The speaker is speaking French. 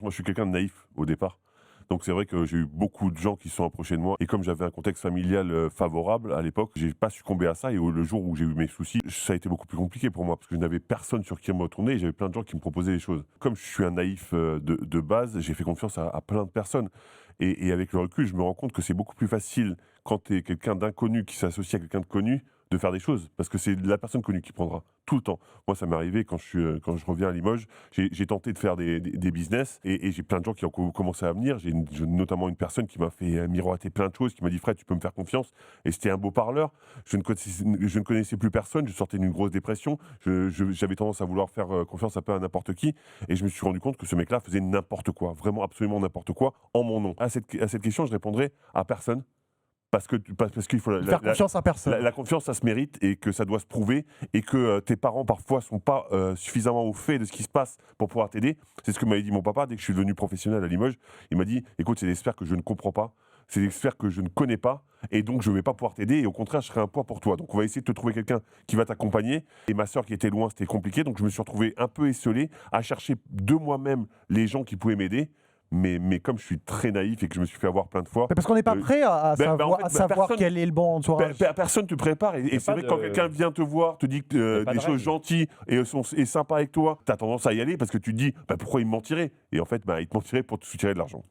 Moi, je suis quelqu'un de naïf au départ. Donc c'est vrai que j'ai eu beaucoup de gens qui se sont approchés de moi et comme j'avais un contexte familial, favorable à l'époque, j'ai pas succombé à ça et le jour où j'ai eu mes soucis, ça a été beaucoup plus compliqué pour moi parce que je n'avais personne sur qui me retourner et j'avais plein de gens qui me proposaient des choses. Comme je suis un naïf, de base, j'ai fait confiance à plein de personnes et avec le recul, je me rends compte que c'est beaucoup plus facile quand tu es quelqu'un d'inconnu qui s'associe à quelqu'un de connu, de faire des choses parce que c'est la personne connue qui prendra, tout le temps. Moi, ça m'est arrivé quand je reviens à Limoges, j'ai tenté de faire des business et j'ai plein de gens qui ont commencé à venir. J'ai notamment une personne qui m'a fait miroiter plein de choses, qui m'a dit: «Fred, tu peux me faire confiance» et c'était un beau parleur. Je ne connaissais plus personne, je sortais d'une grosse dépression. J'avais tendance à vouloir faire, confiance un peu à n'importe qui et je me suis rendu compte que ce mec-là faisait n'importe quoi, vraiment absolument n'importe quoi en mon nom. À cette question, je répondrai: «À personne». Parce qu'il faut Faire confiance à personne. la confiance, ça se mérite et que ça doit se prouver et que, tes parents parfois sont pas, suffisamment au fait de ce qui se passe pour pouvoir t'aider. C'est ce que m'avait dit mon papa dès que je suis devenu professionnel à Limoges. Il m'a dit: «Écoute, c'est des sphères que je ne comprends pas, c'est des sphères que je ne connais pas et donc je ne vais pas pouvoir t'aider et au contraire, je serai un poids pour toi. Donc on va essayer de te trouver quelqu'un qui va t'accompagner» et ma sœur qui était loin, c'était compliqué, donc je me suis retrouvé un peu esseulé à chercher de moi-même les gens qui pouvaient m'aider. Mais comme je suis très naïf et que je me suis fait avoir plein de fois, Mais parce qu'on n'est pas prêt à en fait, savoir personne quel est le bon entourage. Personne te prépare et Il y a c'est pas vrai que quand de quelqu'un vient te voir, te dit que, il y a pas des de choses règle. gentilles et est sympa avec toi, tu as tendance à y aller parce que tu te dis: «Bah, pourquoi il me mentirait?» et en fait, bah, il te mentirait pour te soutirer de l'argent.